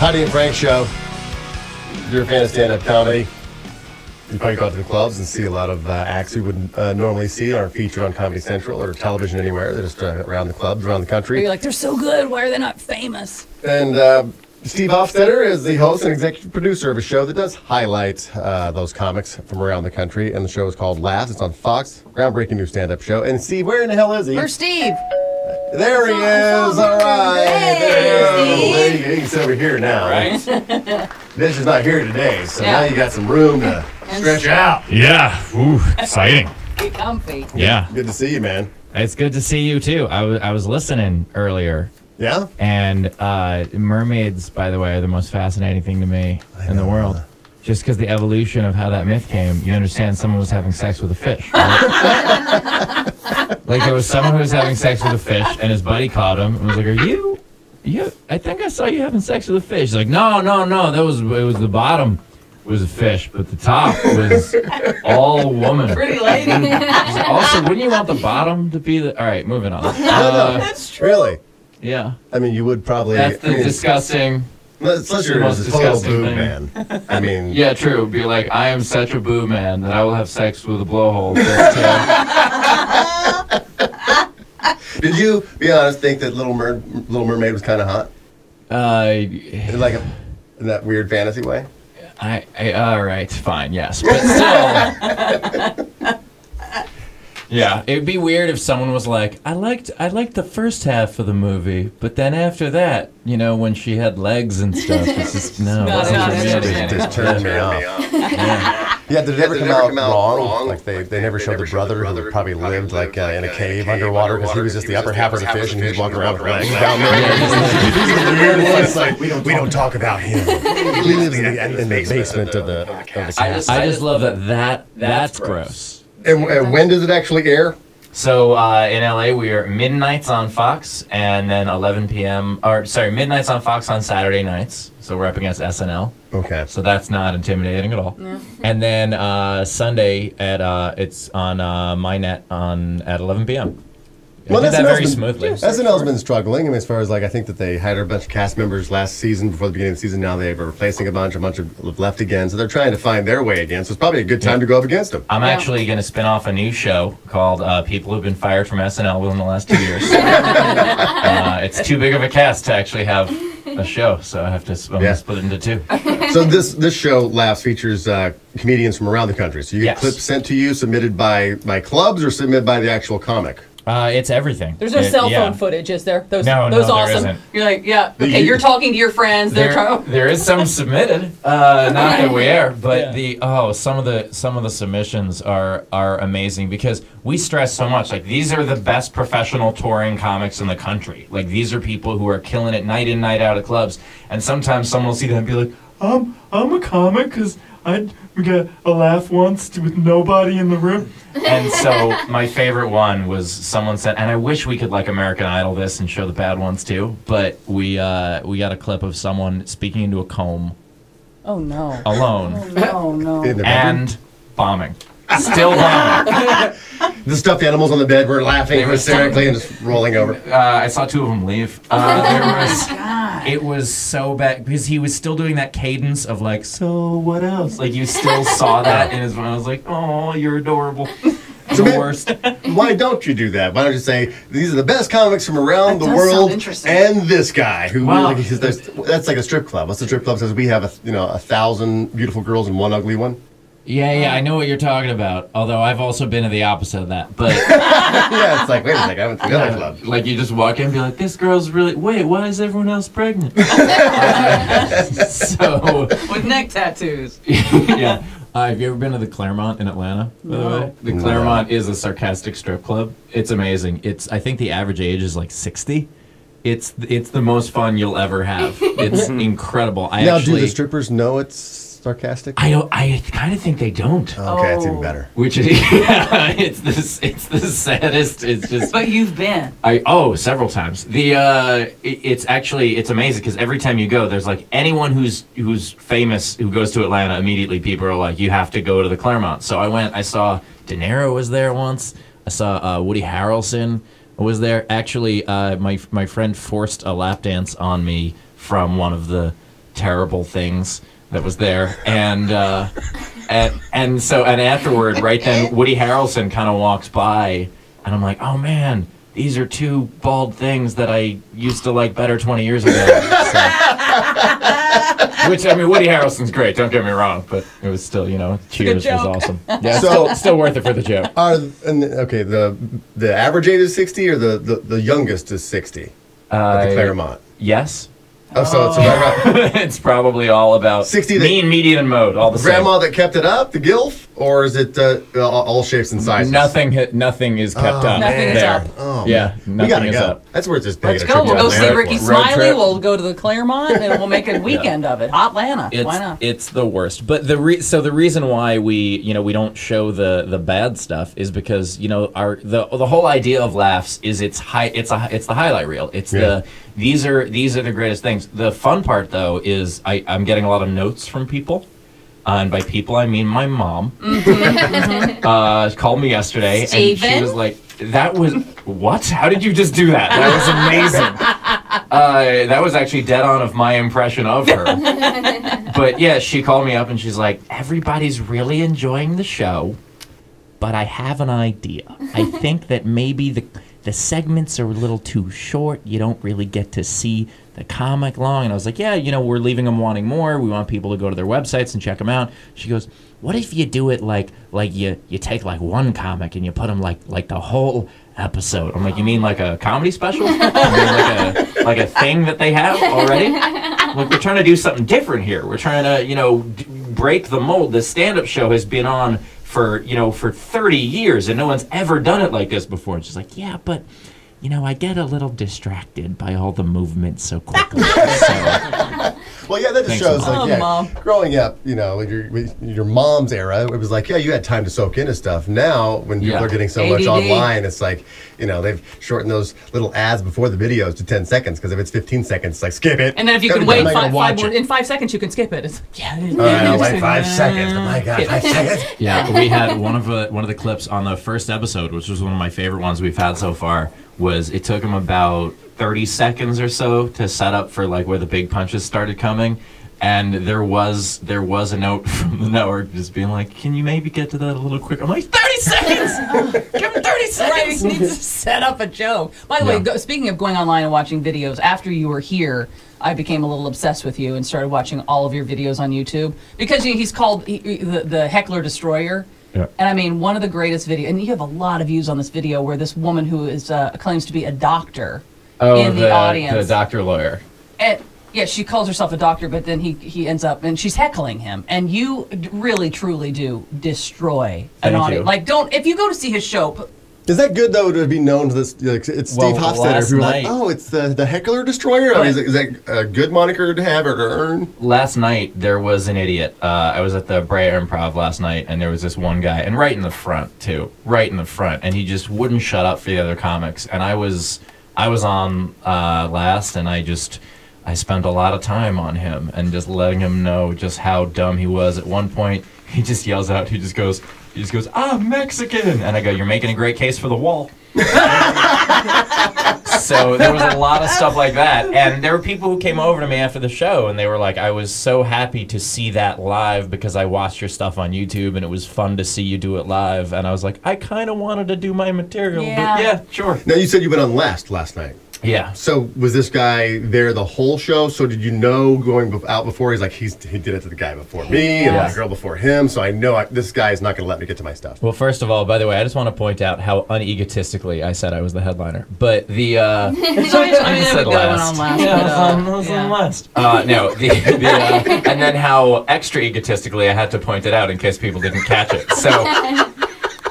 Heidi and Frank show. If you're a fan of stand-up comedy, you probably go out to the clubs and see a lot of acts you wouldn't normally see aren't featured on Comedy Central or television anywhere. They're just around the clubs, around the country. You're like, they're so good. Why are they not famous? And Steve Hofstetter is the host and executive producer of a show that does highlight those comics from around the country. And the show is called Laughs. It's on Fox. Groundbreaking new stand-up show. And Steve, where in the hell is he? Where's Steve? There he is. All right. Hey, There you can sit over here now. Right? Dish is not here today, so Yeah. now you got some room to stretch out. Yeah. Ooh, exciting. Get comfy. Yeah. Good to see you, man. It's good to see you, too. I was listening earlier, Yeah? and mermaids, by the way, are the most fascinating thing to me in the world. Just because the evolution of how that myth came, you understand someone was having sex with a fish. Right? Like, there was someone who was having sex with a fish, and his buddy caught him and was like, I think I saw you having sex with a fish. He's like, no, it was the bottom was a fish, but the top was all woman. Pretty lady. Also, wouldn't you want the bottom to be the... All right, moving on. That's true. Really? Yeah. I mean, you would probably... That's the disgusting... Unless you're most a total disgusting boob thing. man. I mean... Yeah, true. Be like, I am such a boob man that I will have sex with a blowhole. Did you, be honest, think that Little Mermaid was kind of hot? In like in that weird fantasy way? All right, fine, yes. But still... Yeah, it'd be weird if someone was like, I liked the first half of the movie, but then after that, you know, when she had legs and stuff, it's just, no. Not It just turned me off. Yeah, did it ever come out wrong? Like, they never showed the brother who probably lived, like, in a cave underwater, because he was just the upper half of the fish, and he was walking around with legs down there. He's the weird one. It's like, we don't talk about him. He lives in the basement of the cave. I just love that's gross. And when does it actually air? So in LA, we are midnights on Fox, and then 11 p.m. midnights on Fox on Saturday nights. So we're up against SNL. Okay. So that's not intimidating at all. Yeah. And then Sunday at it's on MyNet at 11 p.m. Well, did that SNL's very been- smoothly. SNL's been struggling. I mean, as far as like, I think that they hired a bunch of cast members last season before the beginning of the season. Now they're replacing a bunch have left again. So they're trying to find their way again. So it's probably a good time to go up against them. I'm actually going to spin off a new show called People Who've Been Fired from SNL within the last 2 years. It's too big of a cast to actually have a show, so I have to split it into two. So this show, Laughs, features comedians from around the country. So you get Yes. clips sent to you, submitted by clubs or submitted by the actual comic? It's everything. There's no cell phone yeah. footage, is there? Those No, those there awesome. isn't. You're like, yeah, okay, you're talking to your friends. They're trying. There is some submitted, not that we air, but some of the submissions are amazing because we stress so much. Like, these are the best professional touring comics in the country. Like, these are people who are killing it night in, night out at clubs. And sometimes someone will see them and be like, I'm a comic because we got a laugh once with nobody in the room. And so my favorite one was someone said, and I wish we could like American Idol this and show the bad ones too, but we got a clip of someone speaking into a comb Oh no. alone Oh no. In the bedroom? and bombing. Still bombing. The stuffed animals on the bed were laughing They were hysterically and just rolling over. I saw two of them leave. It was so bad because he was still doing that cadence of like, so what else? Like, you still saw that in his phone. I was like, oh, you're adorable. So The worst. Why don't you do that? Why don't you say, these are the best comics from around the does world, sound interesting. and this guy who Wow. like, that's like a strip club. What's the strip club says? We have 1,000 beautiful girls and one ugly one. Yeah, I know what you're talking about. Although I've also been to the opposite of that. But Yeah, it's like, wait a second, I went to the other club. like, you just walk in and be like, this girl's really. Wait, why is everyone else pregnant? So With neck tattoos. yeah. Have you ever been to the Claremont in Atlanta, by the way? The No. Claremont is a sarcastic strip club. It's amazing. I think the average age is like 60. It's the most fun you'll ever have. It's incredible. Do the strippers know it's sarcastic? I kind of think they don't. Okay, that's even better. Which is it's the saddest. It's just But you've been. several times. It's amazing because every time you go, there's like anyone who's famous who goes to Atlanta, immediately people are like, you have to go to the Claremont. So I went. I saw De Niro was there once. I saw Woody Harrelson was there. Actually, my friend forced a lap dance on me from one of the terrible things that was there, and afterward, right then, Woody Harrelson kind of walks by, and I'm like, oh man, these are two bald things that I used to like better 20 years ago. Which, I mean, Woody Harrelson's great, don't get me wrong, but it was still, Cheers was awesome. Yeah, still worth it for the joke. Okay, the average age is 60 or the youngest is 60 at the Claremont? Yes. Oh, so it's right. It's probably all about 60 mean, median, and mode, all the grandma same. that kept it up, the gilf, or is it all shapes and sizes? Nothing is kept up. Nothing is there. up. Oh, yeah, nothing is up. That's where it's just Let's taking go. a trip We'll go to see Atlanta Ricky for. Smiley. trip. We'll go to the Claremont, and we'll make a weekend of it. Hotlanta. Why not? It's the worst. But the reason why we don't show the bad stuff is because the whole idea of laughs is it's the highlight reel. It's these are the greatest things. The fun part though is I'm getting a lot of notes from people. And by people, I mean my mom. Called me yesterday, and she was like, "That was what? How did you just do that? That was amazing." That was actually dead on of my impression of her. But yeah, she called me up and she's like, "Everybody's really enjoying the show, but I have an idea. I think that maybe the segments are a little too short. You don't really get to see the comic long." And I was like, yeah, we're leaving them wanting more. We want people to go to their websites and check them out. She goes, what if you do it like you take like one comic and you put them like the whole episode? I'm like, you mean like a comedy special? You mean like a thing that they have already? Like, we're trying to do something different here. We're trying to, break the mold. The stand-up show has been on for 30 years and no one's ever done it like this before. And she's like, yeah, but I get a little distracted by all the movements so quickly. Well, yeah, that just shows, Mom. growing up, in your mom's era, it was like, yeah, you had time to soak into stuff. Now, when people are getting so much ADD. online, it's like, they've shortened those little ads before the videos to 10 seconds, because if it's 15 seconds, it's like, skip it. And then if you can wait in 5 seconds, you can skip it. It's wait 5 seconds. Oh my God, 5 seconds. Yeah, we had one of the clips on the first episode, which was one of my favorite ones we've had so far. Was it took him about 30 seconds or so to set up for like where the big punches started coming, and there was a note from the network just being like, can you maybe get to that a little quicker? I'm like, 30 seconds! Give him 30 seconds! Right, he needs to set up a joke. By the way, speaking of going online and watching videos, after you were here, I became a little obsessed with you and started watching all of your videos on YouTube, because he's called the Heckler Destroyer. Yeah. And I mean, one of the greatest videos, and you have a lot of views on this video where this woman who is claims to be a doctor in the audience. The doctor lawyer. And yeah, she calls herself a doctor, but then he ends up, and she's heckling him. And you really, truly do destroy an audience. Like, if you go to see his show. Is that good, though, to be known to this? Like, it's Steve Hofstetter, who like, it's the Heckler Destroyer? I mean, is that a good moniker to have or to earn? Last night, there was an idiot. I was at the Brea Improv last night, and there was this one guy, and right in the front, too. Right in the front. And he just wouldn't shut up for the other comics. And I was on last, and I spent a lot of time on him and just letting him know just how dumb he was. At one point, he just yells out, he just goes, I'm Mexican! And I go, you're making a great case for the wall. So there was a lot of stuff like that. And there were people who came over to me after the show, and they were like, I was so happy to see that live because I watched your stuff on YouTube, and it was fun to see you do it live. And I was like, I kind of wanted to do my material, but yeah, sure. Now, you said you went on last night. Yeah. So was this guy there the whole show? So did you know going out before? He's like, he did it to the guy before me and the girl before him. So I know this guy is not going to let me get to my stuff. Well, first of all, by the way, I just want to point out how unegotistically I said I was the headliner. But the I said last. I was on last. And then how extra egotistically I had to point it out in case people didn't catch it. So.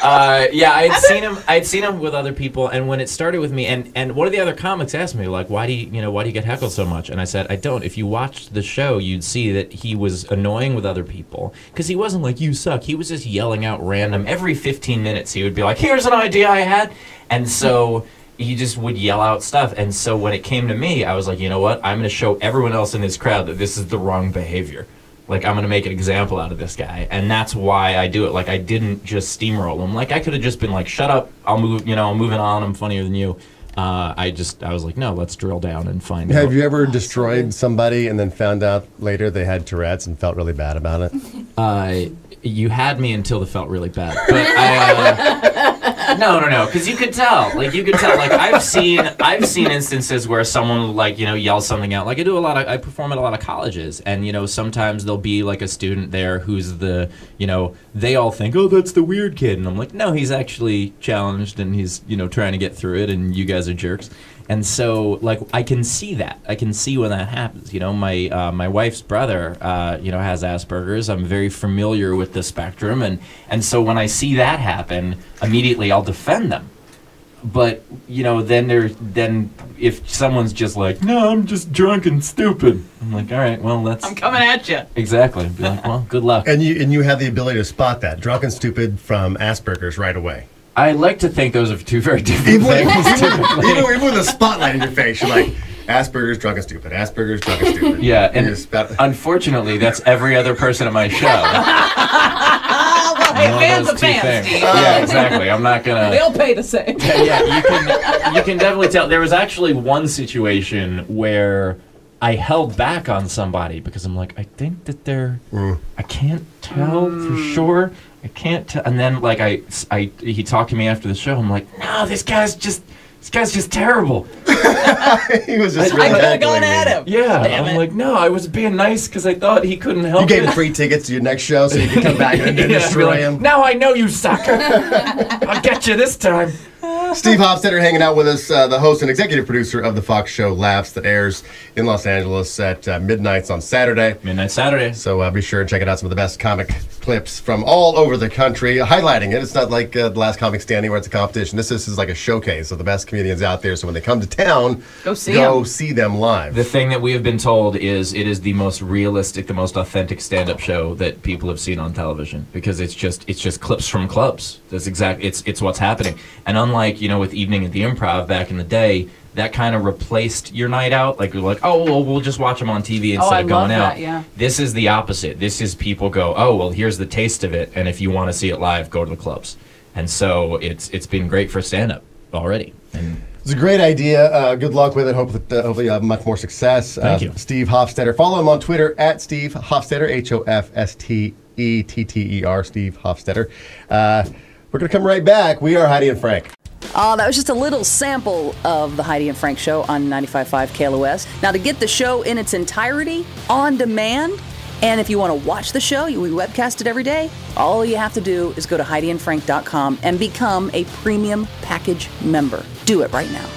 I'd seen him with other people, and when it started with me, and one of the other comics asked me, like, why do you get heckled so much? And I said, I don't. If you watched the show, you'd see that he was annoying with other people, because he wasn't like, you suck. He was just yelling out random. Every 15 minutes, he would be like, here's an idea I had. And so he just would yell out stuff. And so when it came to me, I was like, you know what? I'm going to show everyone else in this crowd that this is the wrong behavior. Like, I'm going to make an example out of this guy. And that's why I do it. Like, I didn't just steamroll him. Like, I could have just been like, shut up. I'm moving on. I'm funnier than you. I was like, no, let's drill down and find out. Have you ever destroyed somebody and then found out later they had Tourette's and felt really bad about it? You had me until it felt really bad. But no, because you could tell. Like you could tell. Like I've seen instances where someone will, like, yell something out. Like I perform at a lot of colleges, and sometimes there'll be like a student there who's the they all think, oh, that's the weird kid, and I'm like, no, he's actually challenged and he's trying to get through it, and you guys are jerks. And so, like, I can see that. I can see when that happens. My wife's brother, has Asperger's. I'm very familiar with the spectrum, and so when I see that happen, immediately I'll defend them. But then if someone's just like, no, I'm just drunk and stupid, I'm like, all right, well, I'm coming at you. Exactly. Be like, well, good luck. And you have the ability to spot that drunk and stupid from Asperger's right away. I like to think those are two very different things. Even with a spotlight in your face, you're like, Asperger's, drunk and stupid. Asperger's, drunk and stupid. Yeah, and unfortunately, that's every other person at my show. Fans of fans, Steve. Yeah, exactly. I'm not gonna. They'll pay the same. Yeah, you can definitely tell. There was actually one situation where I held back on somebody because I'm like, I think that they're. I can't tell for sure. I can't tell. And then like he talked to me after the show. I'm like, no, this guy's just terrible. He was just really I could have gone at him. Yeah, I'm like, no, I was being nice because I thought he couldn't help. You gave him free tickets to your next show so you could come back and destroy him. Now I know you suck. I'll get you this time. Steve Hofstetter hanging out with us, the host and executive producer of the Fox show Laughs that airs in Los Angeles at midnights on Saturday. Midnight Saturday. So be sure and check out some of the best comic clips from all over the country, highlighting it. It's not like The Last Comic Standing where it's a competition. This is like a showcase of the best comedians out there. So when they come to town, go see them live. The thing that we have been told is it is the most realistic, the most authentic stand-up show that people have seen on television, because it's just clips from clubs. That's exactly it's what's happening. And unlike with Evening at the Improv back in the day, that kind of replaced your night out. Like we're like, oh, well, we'll just watch them on TV instead of going out. Yeah. This is the opposite. This is people go, oh, well, here's the taste of it, and if you want to see it live, go to the clubs. And so it's been great for stand-up already. And it's a great idea. Good luck with it. Hopefully you have much more success. Thank you. Steve Hofstetter. Follow him on Twitter at Steve Hofstetter, Hofstetter, Steve Hofstetter. We're going to come right back. We are Heidi and Frank. That was just a little sample of the Heidi and Frank show on 95.5 KLOS. Now, to get the show in its entirety, on demand, and if you want to watch the show, we webcast it every day, all you have to do is go to HeidiandFrank.com and become a premium package member. Do it right now.